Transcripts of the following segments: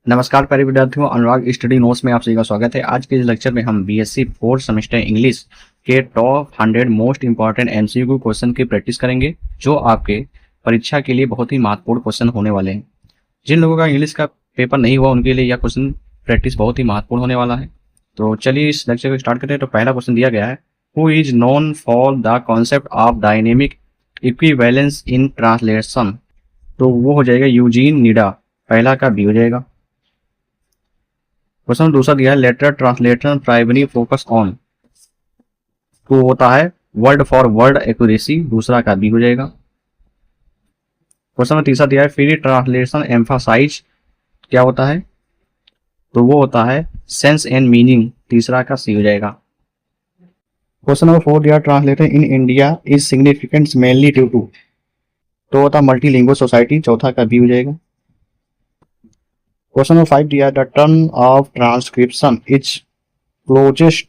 नमस्कार प्यारे विद्यार्थियों, अनुराग स्टडी नोट्स में आप सभी का स्वागत है। आज के इस लेक्चर में हम बीएससी फोर्थ सेमेस्टर इंग्लिश के top 100 most important MCQ question की प्रैक्टिस करेंगे, जो आपके परीक्षा के लिए बहुत ही महत्वपूर्ण क्वेश्चन होने वाले हैं। जिन लोगों का इंग्लिश का पेपर नहीं हुआ उनके लिए यह क्वेश्चन प्रैक्टिस बहुत ही महत्वपूर्ण होने वाला है। तो चलिए इस लेक्चर को स्टार्ट करते हैं। तो पहला क्वेश्चन दिया गया है, who is known for the concept of dynamic equivalence in translation. तो वो हो जाएगा यूजीन नीडा, पहला का बी हो जाएगा। क्वेश्चन दूसरा दिया है, letter translation primary focus on. तो होता है वर्ड फॉर वर्ड एक्यूरेसी, दूसरा का बी हो जाएगा। क्वेश्चन में तीसरा दिया है, फ्री ट्रांसलेशन एम्फासाइज क्या होता है। तो वो होता है सेंस एंड मीनिंग, तीसरा का सी हो जाएगा। क्वेश्चन नंबर 4 दिया, translator in India is significant mainly due to. तो होता है मल्टीलिंगुअल सोसाइटी, चौथा का बी हो जाएगा। क्वेश्चन नंबर 5 दिया, the term of transcription is closest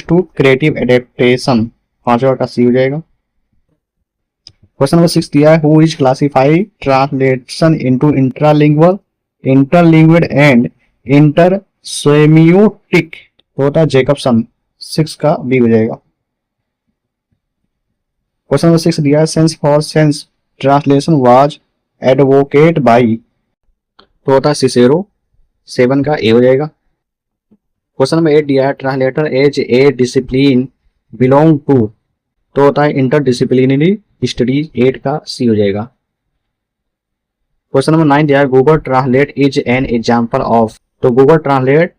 to creative adaptation, पांचवा का सी हो जाएगा। क्वेश्चन नंबर 6 दिया है, who is classify translation into interlingual and intersemiotic. तो होता है जैकबसन, 6 का बी हो जाएगा। क्वेश्चन नंबर 6 दिया है, sense for sense translation was advocate by. तो होता है सिसेरो, 7 का ए हो जाएगा। क्वेश्चन नंबर 8 दिया है, translator as a discipline belong to. तो होता है इंटरडिसिप्लिनरी स्टडीज, 8 का सी हो जाएगा। क्वेश्चन नंबर 9 दिया है, Google translate is an example of. तो गूगल ट्रांसलेट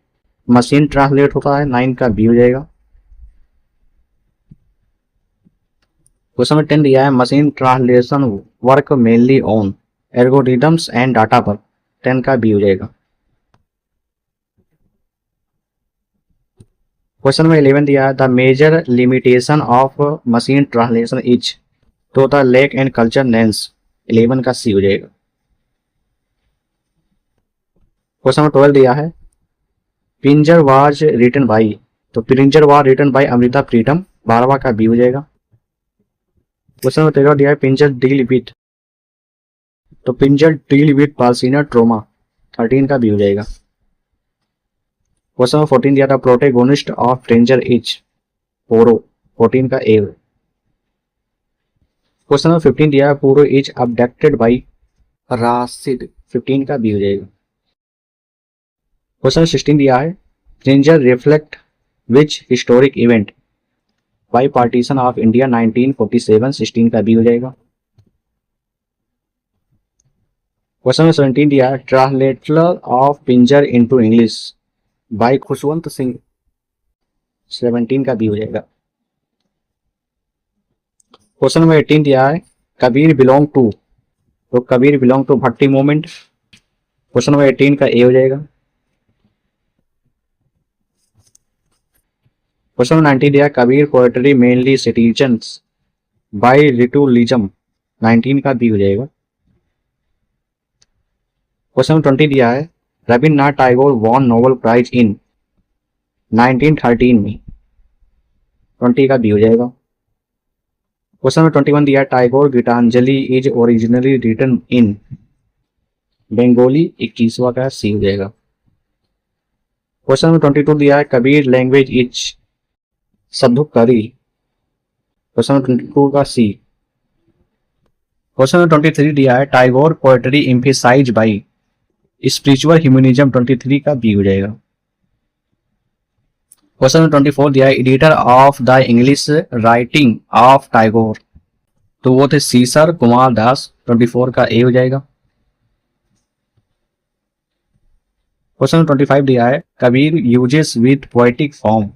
मशीन ट्रांसलेट होता है, 9 का बी हो जाएगा। क्वेश्चन नंबर 10 दिया है, machine translation work mainly on algorithms and data पर, 10 का बी हो जाएगा। क्वेश्चन नंबर 11 दिया है, the major limitation of machine translation is. तो होता है लैक एंड कल्चर नेंस, 11 का सी हो जाएगा। क्वेश्चन नंबर 12 दिया है, पिंजर वाज रिटन बाई। तो Pinjar was written by Amrita Pritam, 12वां का बी हो जाएगा। क्वेश्चन नंबर 13 दिया है, पिंजर डील विथ। तो पिंजर डील विथ पार्सिनर ट्रोमा, 13 का बी हो जाएगा। क्वेश्चन नंबर 14 दिया था, प्रोटेगोनिस्ट ऑफ स्ट्रेंजर इज पोरो, 14 का ए। क्वेश्चन नंबर 15 दिया है, पोरो इज अबडक्टेड बाई राशिद, 15 का बी हो जाएगा। क्वेश्चन 16 दिया है, stranger reflect which historic event by partition of India 1947, 16 का बी हो जाएगा। क्वेश्चन नंबर 17 दिया है, translator of Pinjar into English by Khushwant Singh, 17 का बी हो जाएगा। क्वेश्चन नंबर 18 दिया है, कबीर बिलोंग टू। तो Kabir belong to Bhakti movement, question number 18 का ए हो जाएगा। क्वेश्चन नंबर 19 दिया, Kabir poetry mainly citizens by ritualism, 19 का बी हो जाएगा। क्वेश्चन नंबर 20 दिया है, Rabindranath Tagore won Nobel prize in 1913 में, 20 का बी हो जाएगा। क्वेश्चन नंबर 21 दिया है, Tagore Gitanjali is originally written in Bengali, 21वां का सी हो जाएगा। क्वेश्चन नंबर 22 दिया है, Kabir language is Sadhukkadi, question number 22 का सी। क्वेश्चन नंबर 23 दिया है, Tagore poetry emphasize by spiritual humanism, 23 का बी हो जाएगा। क्वेश्चन नंबर 24 दिया है, editor of the English writing of Tagore. तो वो थे सीसर कुमार दास, 24 का ए हो जाएगा। क्वेश्चन नंबर 25 दिया है, Kabir uses with poetic form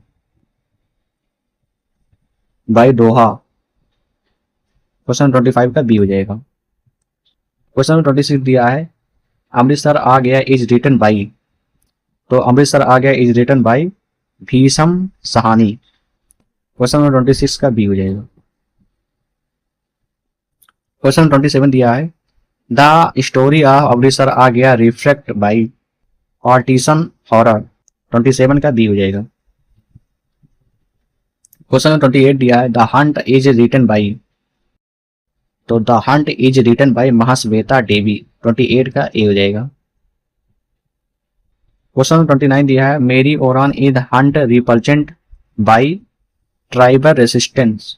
by Doha, question number 25 का बी हो जाएगा। क्वेश्चन नंबर 26 दिया है, Amritsar Aa Gaya is written by. तो Amritsar Aa Gaya is written by Bhisham Sahni, question number 26 का बी हो जाएगा। क्वेश्चन नंबर 27 दिया है, the story of Amritsar Aa गया रिफ्लेक्ट बाई आर्टिसन हॉरर, 27 का बी हो जाएगा। क्वेश्चन नंबर 28 दिया है, the hunt is written by. तो the hunt is written by Mahasweta Devi, 28 का ए हो जाएगा। क्वेश्चन 29 दिया है Mary Oraon is hunt represents by tribal resistance.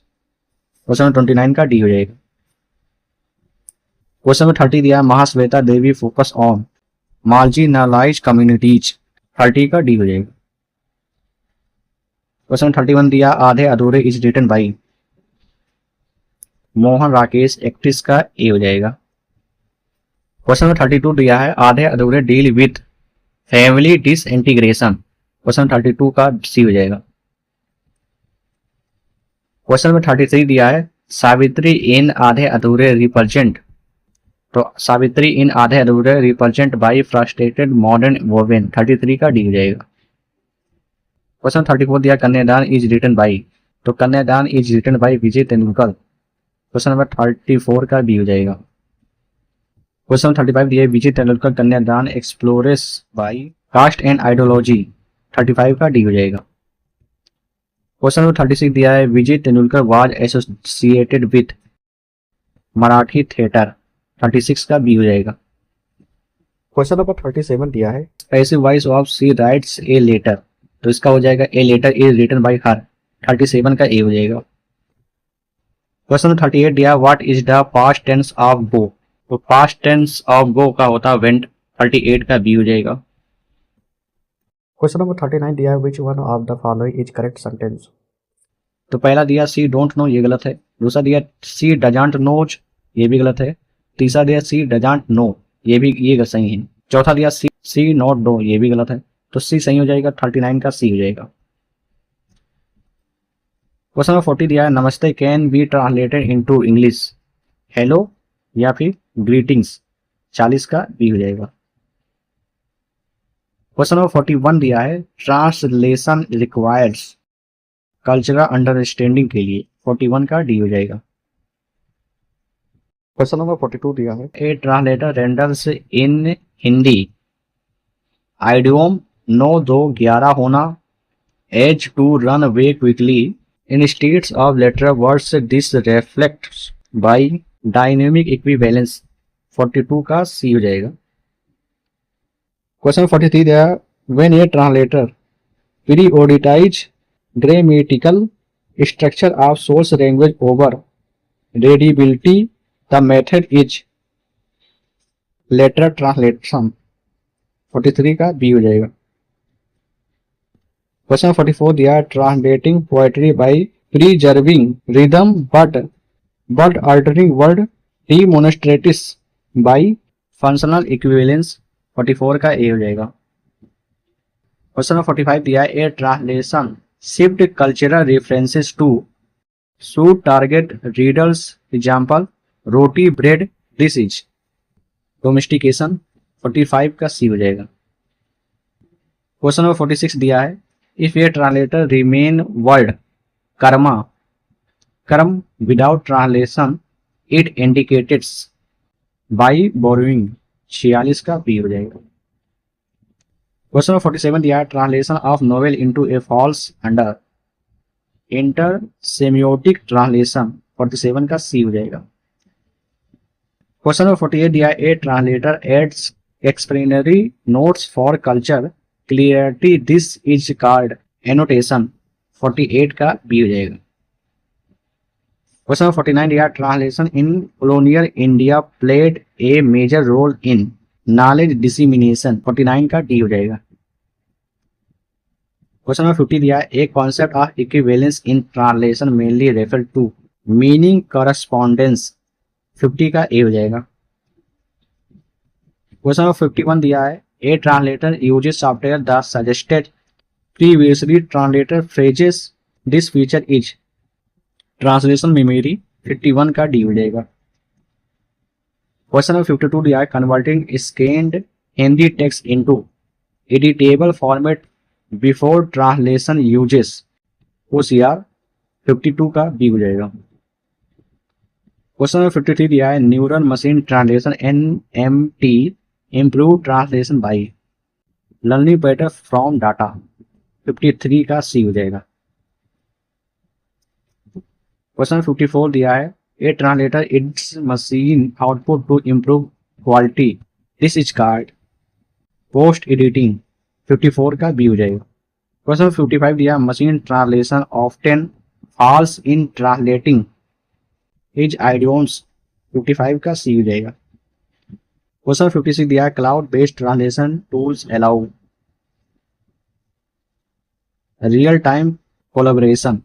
Question 29 का डी हो जाएगा। क्वेश्चन 30 दिया है Mahasweta Devi focus on marginalized communities. 30 का डी हो जाएगा। क्वेश्चन 31 दिया Aadhe Adhure is written by Mohan Rakesh. 31 का ए हो जाएगा। क्वेश्चन 32 दिया है आधे अधूरे deal with family disintegration. Question 32 का सी हो जाएगा। क्वेश्चन में 33 दिया है सावित्री इन आधे अधूरे रिप्रेजेंट, तो सावित्री इन आधे अधूरे represent by frustrated modern women. 33 का डी हो जाएगा। क्वेश्चन 34 दिया कन्यादान इज रिटन बाई, तो Kanyadaan is written by Vijay Tendulkar. Question number 34 का बी हो जाएगा। क्वेश्चन 35 दिया विजय तेंदुलकर कन्यादान एक्सप्लोरेस बाई कास्ट एंड आइडियोलॉजी। 35 का डी हो जाएगा। क्वेश्चन नंबर 36 दिया है Vijay Tendulkar was associated with Marathi theatre. 36 का बी हो जाएगा। क्वेश्चन नंबर 37 दिया है passive voice of she writes a letter, तो इसका हो जाएगा a letter is written by her. 37 का ए हो जाएगा। क्वेश्चन 38 दिया what is the past tense of go, तो पास्ट टेंस ऑफ गो का होता है वेंट। 38 का बी हो जाएगा। क्वेश्चन नंबर 39 दिया है which one of the following is correct sentence, तो पहला दिया सी डोंट नो, ये गलत है। दूसरा दिया सी डजंट नोज, ये भी गलत है। तीसरा दिया सी डजंट नो, ये सही है। चौथा दिया सी नॉट नो, ये भी गलत है। तो सी सही हो जाएगा। 39 का सी हो जाएगा। क्वेश्चन नंबर 40 दिया है नमस्ते can be translated into English hello या फिर ग्रीटिंग्स। 40 का बी हो जाएगा। क्वेश्चन नंबर 41 दिया है ट्रांसलेशन रिक्वायर्स कल्चरल अंडरस्टैंडिंग के लिए। 41 का डी हो जाएगा। क्वेश्चन नंबर 42 दिया है a translator renders in Hindi idiom 9-2-11 होना as to run away quickly instead of literal words this reflects by dynamic equivalence. 42 का सी हो जाएगा। क्वेश्चन 43 दिया when a translator prioritizes grammatical structure of source language over readability the method is literal translation. 43 का B हो जाएगा। Question 44 दिया translating poetry by preserving rhythm but altering word demonstrates by functional equivalence. 44 का A हो जाएगा। Question 45 दिया a translation shift cultural references to suit target readers example roti bread this is domestication. 45 का C हो जाएगा। क्वेश्चन नंबर 46 दिया है if a translator remain word karma without translation it indicates by borrowing. 46 का बी हो जाएगा। क्वेश्चन नंबर 47 दिया है translation of novel into a falls under inter semiotic translation. 47 का सी हो जाएगा। क्वेश्चन नंबर 48 दिया a translator adds explanatory notes for culture clarity this is called annotation. 48 का बी हो जाएगा। क्वेश्चन 49 दिया translation in colonial India played a major role in knowledge dissemination. 49 का D हो जाएगा। क्वेश्चन नंबर 50 दिया a concept of equivalence in translation mainly refer to meaning correspondence. 50 का A हो जाएगा। क्वेश्चन नंबर 51 दिया है a translator uses software the suggested previously translated phrases this feature is translation memory. 51 का D हो जाएगा। Question number 52 दिया है converting scanned Hindi text into editable format before translation uses OCR। 52 का बी हो जाएगा। क्वेश्चन नंबर 53 दिया है neural machine translation NMT improve translation by learning better from data. 53 का सी हो जाएगा। क्वेश्चन 54 दिया है a translator edits machine output to improve quality this is called post editing. 54 का बी हो जाएगा। क्वेश्चन 55 दिया, machine translation often falls in translating his idioms, 55 का सी हो जाएगा। क्वेश्चन 56 दिया, cloud based translation tools allow real time collaboration,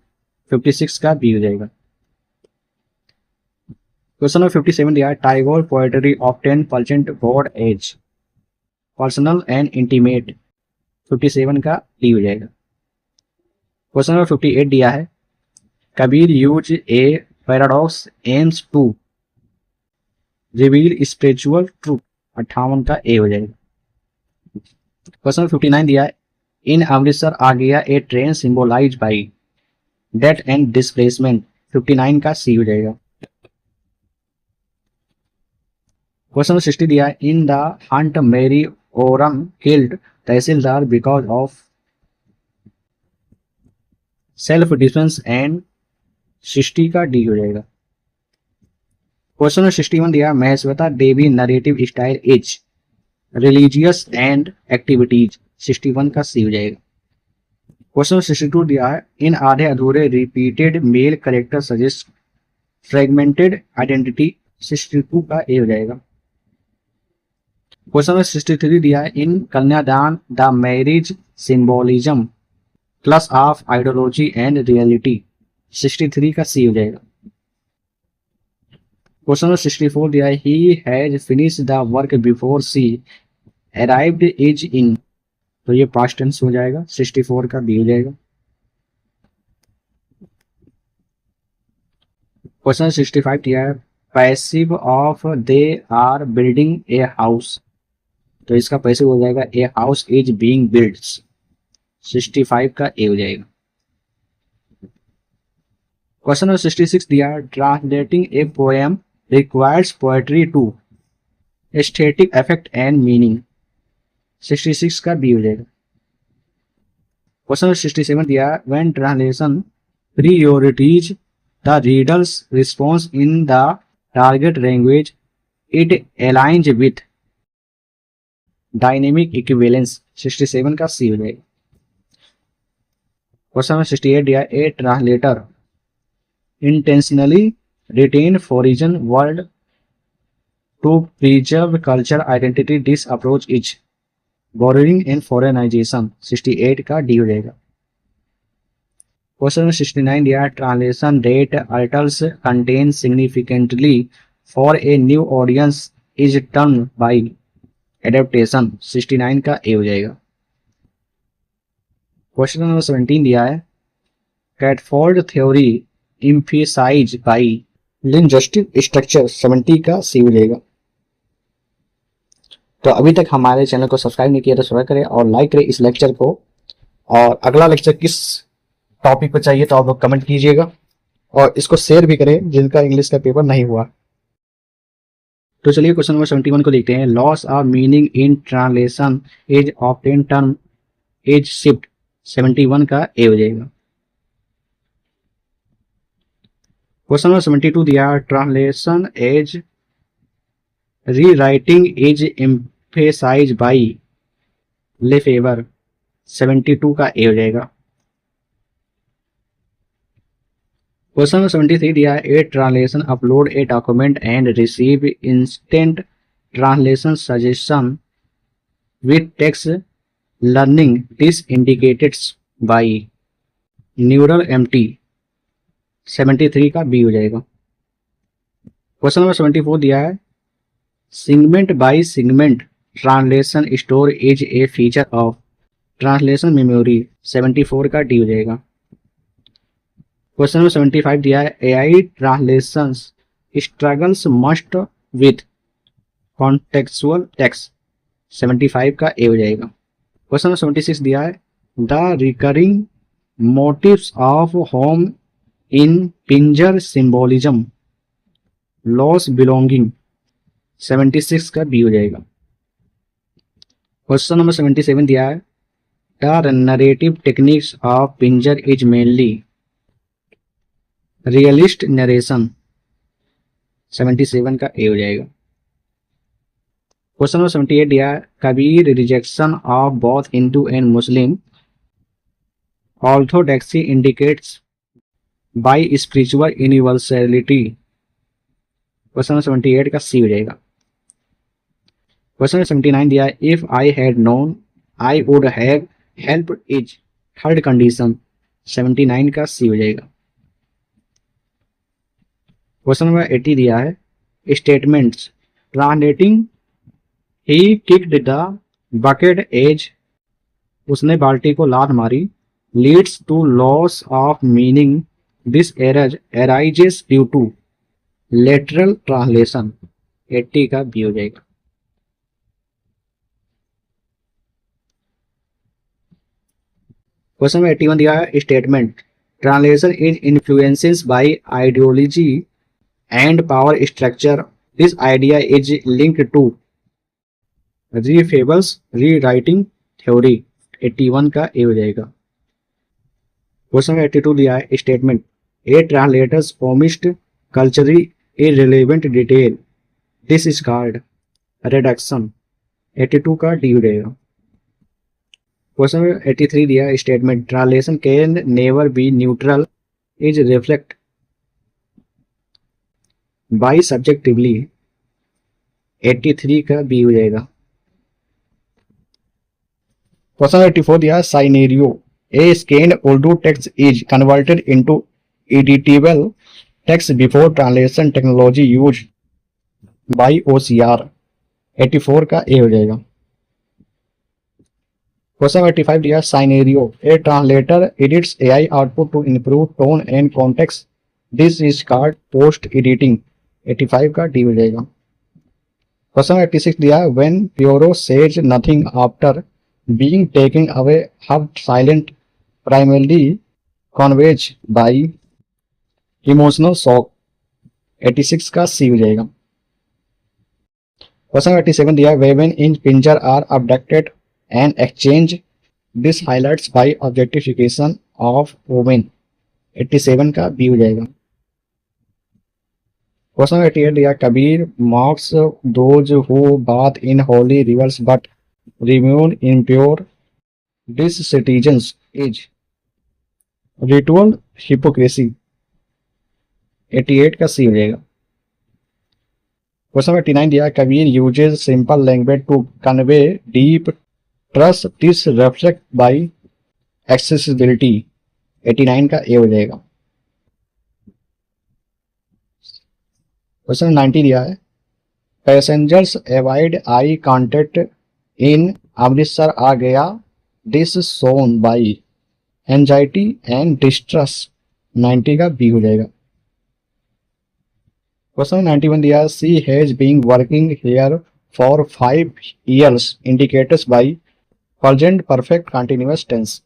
56 का B हो जाएगा। क्वेश्चन नंबर 57 दिया, Tagore poetry often present God as personal and intimate, 57 का डी हो जाएगा। क्वेश्चन नंबर 58 दिया है, Kabir use a paradox aims to reveal spiritual truth, 58 का ए हो जाएगा। क्वेश्चन नंबर 59 दिया है, इन Amritsar Aa Gaya a train symbolize by death and displacement, 59 का सी हो जाएगा। क्वेश्चन नंबर 60 दिया है, in the hunt Mary Oram killed tahsildar because of self defence and, 60 का डी हो जाएगा। क्वेश्चन नंबर 61 दिया, Mahasweta Devi narrative style is religious and activities, 61 का सी हो जाएगा। क्वेश्चन 62 दिया है, इन आधे अधूरे repeated mail character suggest fragmented identity, 62 का ए हो जाएगा। क्वेश्चन 63 दिया है, in Kanyadaan the marriage symbolism plus of ideology and reality, 63 का सी हो जाएगा। क्वेश्चन 64 दिया है, he has finish the work before she arrived is in, तो ये पास्ट टेंस हो जाएगा, 64 का बी हो जाएगा। क्वेश्चन 65 दिया है, passive of they are building a house, तो इसका पैसिव हो जाएगा a house is being build, 65 का ए हो जाएगा। क्वेश्चन नंबर 66 दिया, translating a poem requires poetry to aesthetic effect and meaning, 66 का बी हो जाएगा। क्वेश्चन 67 दिया, when translation priorities the reader's response in the target language, it aligns with dynamic equivalence, 67 का C हो जाएगा। क्वेश्चन नंबर 68 दिया, a translator intentionally retain foreign word to preserve culture identity, this approach is borrowing and foreignization, 68 का D हो जाएगा। Question 69 दिया, translation that alters content significantly for a new audience is termed by adaptation, 69 का A हो जाएगा। Question number 17 दिया है, Catford theory emphasize by linguistic structure, 70 का सी हो जाएगा। तो अभी तक हमारे चैनल को सब्सक्राइब नहीं किया तो सब्सक्राइब करें और लाइक करें इस लेक्चर को, और अगला लेक्चर किस टॉपिक पर चाहिए तो आप लोग कमेंट कीजिएगा और इसको शेयर भी करें जिनका इंग्लिश का पेपर नहीं हुआ। तो चलिए क्वेश्चन नंबर 71 को देखते हैं, loss of meaning in translation is often term as shift, 71 का ए हो जाएगा। क्वेश्चन नंबर 72 दिया, translation as rewriting is emphasize by Lefevere, 72 का ए हो जाएगा। क्वेश्चन नंबर 73 दिया, a translation upload a document and receive instant translation suggestion with text learning, this indicated by neural MT, 73 का B हो जाएगा। Question number 74 दिया है, segment by segment translation store is a feature of translation memory, 74 का D हो जाएगा। Question number 75 दिया है, AI translation struggles most with contextual text, 75 का ए हो जाएगा। क्वेश्चन नंबर 76 दिया है, the recurring motifs of home in Pinjar symbolism loss belonging, 76 का बी हो जाएगा। क्वेश्चन नंबर 77 दिया है, the narrative techniques of Pinjar is mainly realist narration, 77 का ए हो जाएगा। क्वेश्चन नंबर 78 दिया है, Kabir rejection of both Hindu and Muslim orthodoxy indicates by spiritual universality. Question number 78 का सी हो जाएगा। क्वेश्चन नंबर 79 दिया है, if I had known I would have help is third condition. 79 का सी हो जाएगा। क्वेश्चन नंबर 80 दिया है, statements translating he kicked the bucket as, उसने बाल्टी को लात मारी, leads to loss of meaning, this error arises due to lateral translation. 80 का बी हो जाएगा। क्वेश्चन नंबर 81 दिया है, statement translation is influences by ideology and power structure, this idea is linked to Lefevere's rewriting theory. 81 का A हो जाएगा। Question number 82 दिया है, स्टेटमेंट ए ट्रांसलेटर्स ओमिस्ट culturally irrelevant detail, this is called reduction. 82 का D हो जाएगा। Question number 83 दिया है, statement translation can never be neutral is reflect by subjectively. 83 का बी हो जाएगा। क्वेश्चन 84 दिया, scenario A scanned Urdu text is converted into editable text before translation technology used by OCR। 84 का A हो जाएगा। Question 85 दिया, scenario a translator edits AI output to improve tone and context, this is called post editing. 85 का D हो जाएगा। Question 86 दिया, when Puro says nothing after being taken away her silent primarily conveyed by emotional shock। 86 का C हो जाएगा। Question 87 दिया, women in pinjar are abducted and exchanged, this highlights by objectification of women। 87 का B हो जाएगा। Question 88 दिया, Kabir mocks those who bath in holy rivers but remain impure, this citizens is ritual hypocrisy। 88 का C हो जाएगा। Question 89 दिया, Kabir uses simple language to convey deep trust, this reflect by accessibility. 89 का A हो जाएगा। क्वेश्चन 90 दिया है, passengers avoid eye contact in Amritsar Aa Gaya, this shown by anxiety and distress. 90 का बी हो जाएगा। क्वेश्चन 91 दिया, she has been working here for 5 years indicators by present perfect continuous tense.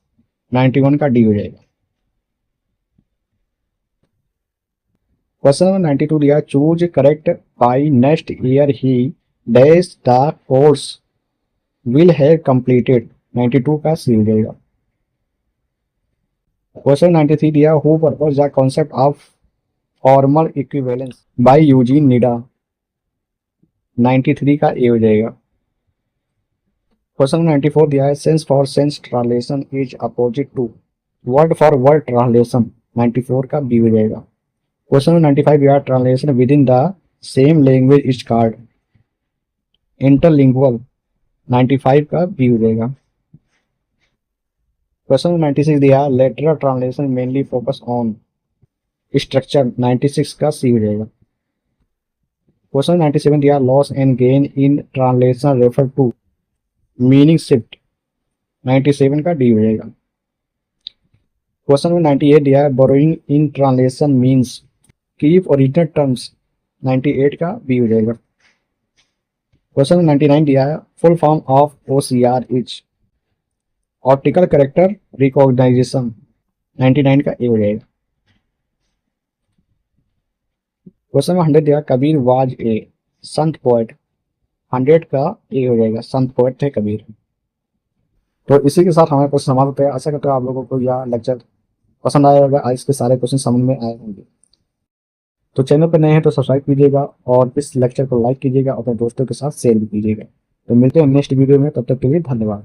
91 का डी हो जाएगा। क्वेश्चन 92 दिया, choose correct by next year he dash the course will have completed। 92 का C हो जाएगा। क्वेश्चन 93 दिया, who propose the concept of formal equivalence by Eugene Nida. 93 का A हो जाएगा। क्वेश्चन 94 दिया है, sense for sense translation is opposite to word for word translation. 94 का बी हो जाएगा। क्वेश्चन 95 दिया, translation within the same language is called interlingual. 95 का बी हो जाएगा। क्वेश्चन 96 दिया, literal translation mainly focus on structure. 96 का सी हो जाएगा। क्वेश्चन 97 दिया, loss and gain in translation refer to meaning shift. 97 का डी हो जाएगा। क्वेश्चन 98 दिया, borrowing in translation means keep original terms. 98 का बी हो जाएगा। क्वेश्चन 99 दिया है, full form of OCR is optical character recognization. 99 का ए हो जाएगा। क्वेश्चन 100 दिया, Kabir was a Sant poet. 100 का ए हो जाएगा, संत पोएट थे कबीर। तो इसी के साथ हमारे क्वेश्चन समाप्त होते हैं। आशा करते हैं आप लोगों को यह लेक्चर पसंद आया होगा, इसके सारे क्वेश्चन समझ में आए होंगे। तो चैनल पर नए हैं तो सब्सक्राइब कीजिएगा और इस लेक्चर को लाइक कीजिएगा और अपने दोस्तों के साथ शेयर भी कीजिएगा। तो मिलते हैं नेक्स्ट वीडियो में, तब तक के लिए धन्यवाद।